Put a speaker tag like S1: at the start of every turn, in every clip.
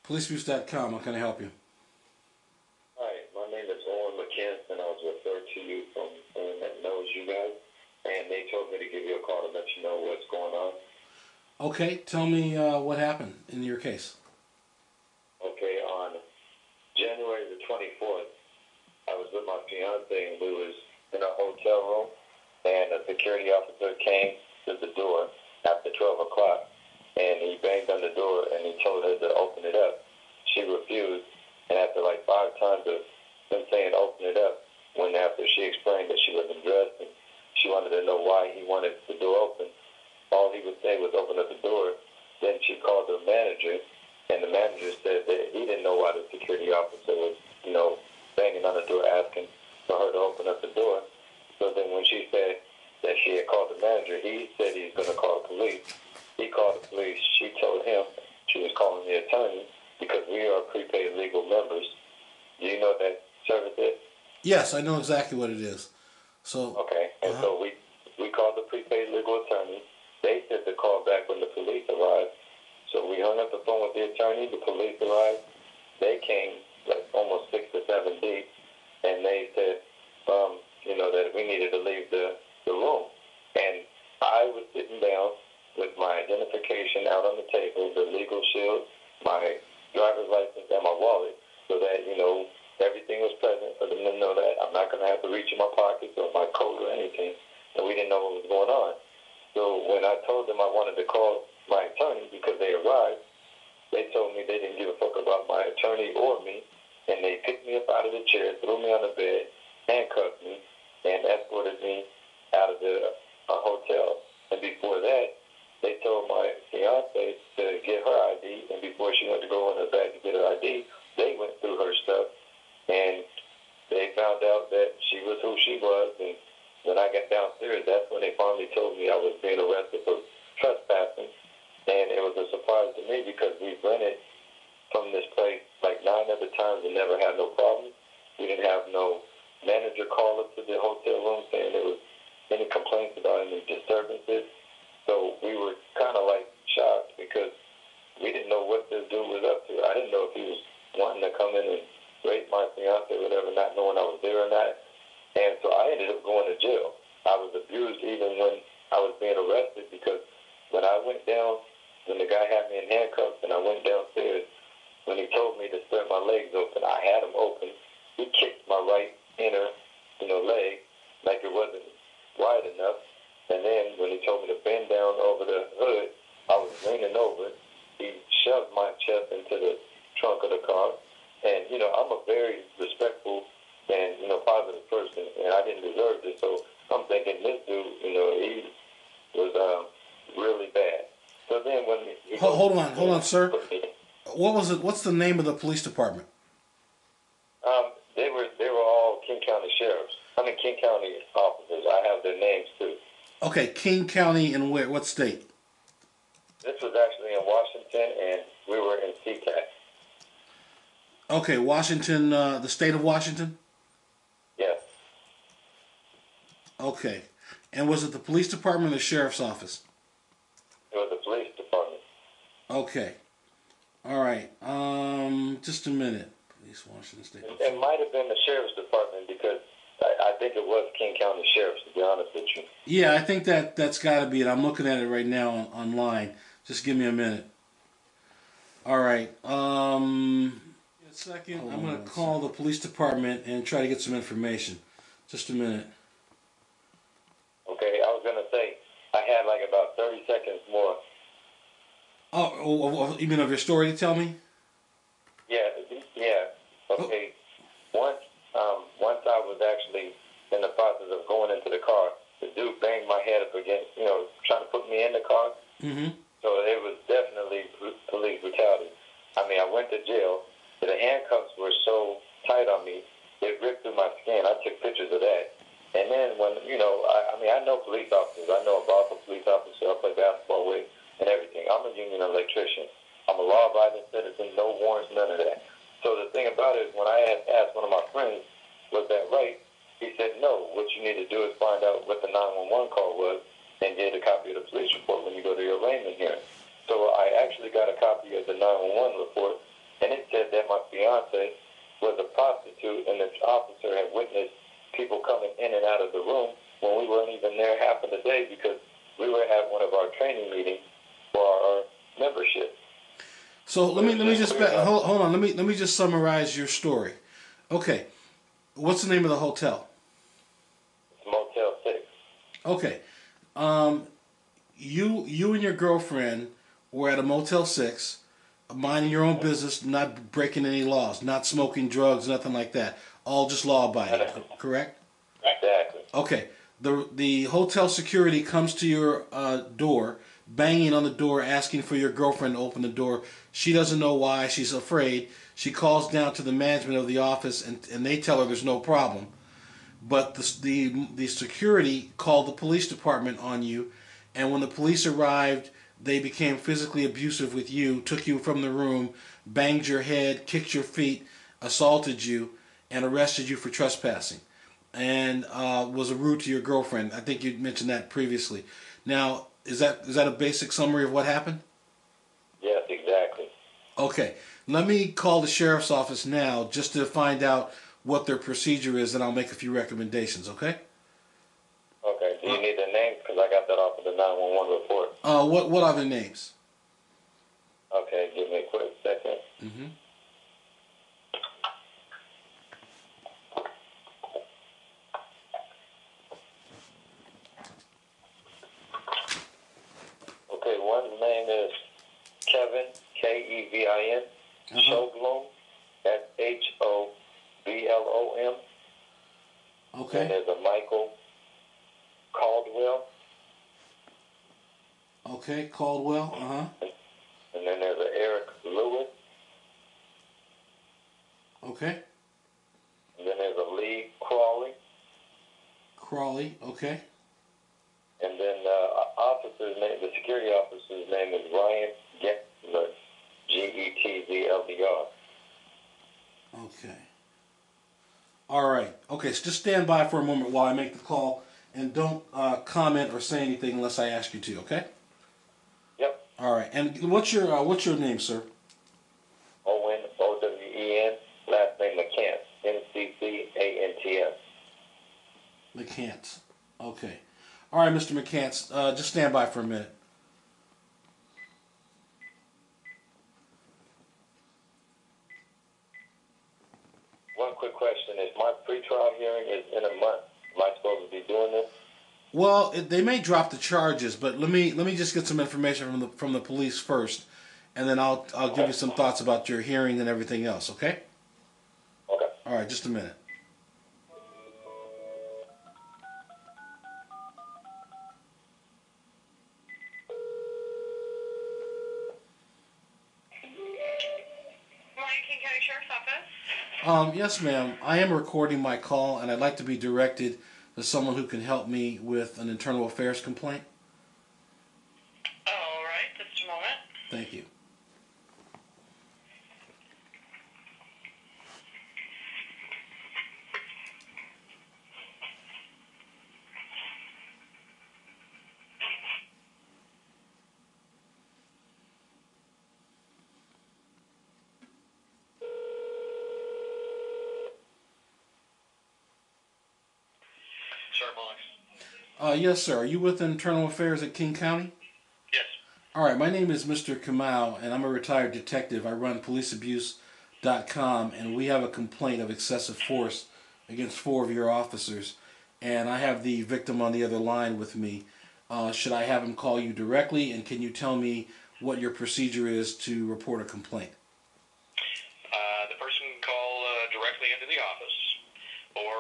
S1: PoliceBoost.com. How can I help you?
S2: Hi, my name is Owen McKinnon, and I was referred to you from someone that knows you guys, and they told me to give you a call to let you know what's going on.
S1: Okay, tell me what happened in your case.
S2: Okay, on January the 24th, I was with my fiance, and we was in a hotel room, and a security officer came to the door after 12 o'clock, and he banged on the door, and he told her to open it up. She refused, and after like 5 times of him saying open it up, when after she explained that she wasn't dressed and she wanted to know why he wanted the door open, all he would say was open up the door. Then she called the manager, and the manager said that he didn't know why the security officer was, banging on the door asking for her to open up the door. So then when she said that she had called the manager, he said he was going to call the police. He called the police. She told him she was calling the attorney because we are prepaid legal members. Do you know what that service is?
S1: Yes, I know exactly what it is. So
S2: Okay, and so we called the prepaid legal attorney. They said to call back when the police arrived. So we hung up the phone with the attorney. The police arrived. They came like almost 6 to 7 deep, and they said, that we needed to leave the room. And I was sitting down with my identification out on the table, the legal shield, my driver's license, and my wallet, so that, everything was present for them to know that I'm not going to have to reach in my pockets or my coat or anything, and we didn't know what was going on. So when I told them I wanted to call my attorney because they arrived, they told me they didn't give a fuck about my attorney or me, and they picked me up out of the chair, threw me on the bed, handcuffed me, and escorted me out of the hotel. And before that, they told my fiance to get her ID, and before she went to go in her bag to get her ID, they went through her stuff, and they found out that she was who she was, and when I got downstairs, that's when they finally told me I was being arrested for trespassing, and it was a surprise to me because we rented from this place like 9 other times and never had no problems. We didn't have no manager call us to the hotel room saying there was any complaints about any disturbances. So we were kind of like shocked because we didn't know what this dude was up to. I didn't know if he was wanting to come in and rape my fiance or whatever, not knowing I was there or not. And so I ended up going to jail. I was abused even when I was being arrested because when I went down, when the guy had me in handcuffs and I went downstairs, when he told me to spread my legs open, I had them open. He kicked my right inner, leg like it wasn't wide enough. And then when he told me to bend down over the hood, I was leaning over. He shoved my chest into the trunk of the car. And, I'm a very respectful and, positive person, and I didn't deserve this. So I'm thinking this dude, he was really bad. So then when he
S1: hold on, sir. What was it? What's the name of the police department?
S2: They were all King County sheriffs. I mean King County officers. I have their names too.
S1: Okay, King County and where? What state?
S2: This was actually in Washington, and we were in SeaTac.
S1: Okay, Washington, the state of Washington?
S2: Yes.
S1: Okay. And was it the police department or the sheriff's office?
S2: It was the police department.
S1: Okay. All right. Just a minute. Police, Washington State.
S2: It might have been the sheriff's department because I think it was King County Sheriff's, to be honest with you.
S1: Yeah, I think that's got to be it. I'm looking at it right now online. Just give me a minute. All right. A second. I'm going to call the police department and try to get some information. Just a minute.
S2: Okay, I was going to say, I had like about 30 seconds more.
S1: Oh, you mean of your story to tell me?
S2: Yeah. Okay. Once I was actually in the process of going into the car, the dude banged my head up against, trying to put me in the car.
S1: Mm-hmm.
S2: So it was definitely police brutality. I mean, I went to jail. The handcuffs were so tight on me, it ripped through my skin. I took pictures of that. And then when, I know police officers. I know a Boston police officer I play basketball with and everything. I'm a union electrician. I'm a law-abiding citizen, no warrants, none of that. So the thing about it is when I had asked one of my friends, was that right? He said, no. What you need to do is find out what the 911 call was and get a copy of the police report when you go to your arraignment hearing. So I actually got a copy of the 911 report, fiance was a prostitute, and the officer had witnessed people coming in and out of the room when we weren't even there half of the day because we were at one of our training meetings for our membership.
S1: So let me just hold on. Let me just summarize your story. Okay, what's the name of the hotel?
S2: It's Motel 6.
S1: Okay, you and your girlfriend were at a Motel 6, minding your own business, not breaking any laws, not smoking drugs, nothing like that. All just law abiding, correct?
S2: Exactly.
S1: Okay. The hotel security comes to your door, banging on the door, asking for your girlfriend to open the door. She doesn't know why. She's afraid. She calls down to the management of the office, and they tell her there's no problem. But the security called the police department on you, and when the police arrived, they became physically abusive with you, took you from the room, banged your head, kicked your feet, assaulted you, and arrested you for trespassing, and was rude to your girlfriend. I think you mentioned that previously. Now, is that a basic summary of what happened?
S2: Yes, exactly.
S1: Okay. Let me call the sheriff's office now just to find out what their procedure is, and I'll make a few recommendations, okay?
S2: Okay. Do you need the names? Because I got that off of the 911 report.
S1: What are the names?
S2: Okay, give me a quick second.
S1: Mm-hmm.
S2: Okay, one's name is Kevin, Kevin, Showblom, Shoblom.
S1: Okay.
S2: And there's a Michael Caldwell.
S1: Okay, Caldwell.
S2: And then there's a Eric Lewis.
S1: Okay.
S2: And then there's a Lee Crawley.
S1: Crawley. Okay.
S2: And then the security officer's name is Ryan Getzler, Getzldr.
S1: Okay. All right. Okay, so just stand by for a moment while I make the call, and don't comment or say anything unless I ask you to. Okay.
S2: Yep.
S1: All right. And what's your name, sir?
S2: Owen, Owen, last name McCants, McCants.
S1: McCants. Okay. All right, Mr. McCants. Just stand by for a minute.
S2: One quick question: if my pretrial hearing is in a month, am I supposed to be doing this?
S1: Well, they may drop the charges, but let me just get some information from the police first, and then I'll give you some thoughts about your hearing and everything else. Okay?
S2: Okay.
S1: All right, just a minute.
S3: King County Sheriff's Office.
S1: Yes, ma'am. I am recording my call, and I'd like to be directed to someone who can help me with an internal affairs complaint.
S3: All right, just a moment.
S1: Thank you. Yes, sir. Are you with Internal Affairs at King County?
S3: Yes.
S1: All right. My name is Mr. Kamau, and I'm a retired detective. I run policeabuse.com, and we have a complaint of excessive force against 4 of your officers, and I have the victim on the other line with me. Should I have him call you directly, and can you tell me what your procedure is to report a complaint?
S3: The person can call directly into the office, or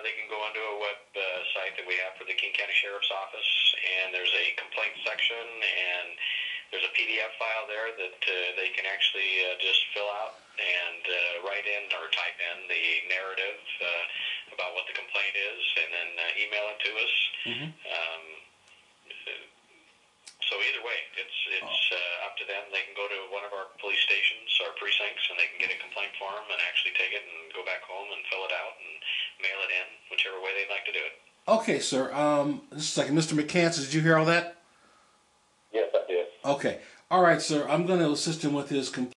S3: they can go onto a web site that we have for the King County Sheriff's Office, and there's a complaint section, and there's a PDF file there that they can actually just fill out and write in or type in the narrative about what the complaint is, and then email it to us.
S1: Mm-hmm.
S3: So either way, it's up to them. They can go to one of our police stations, our precincts, and they can get a complaint form and actually take it and go back home and fill it out and mail it in, whichever way they'd like to do it.
S1: Okay, sir. Just a second. Mr. McCants, did you hear all that?
S2: Yes, I did.
S1: Okay. All right, sir. I'm going to assist him with his complaint.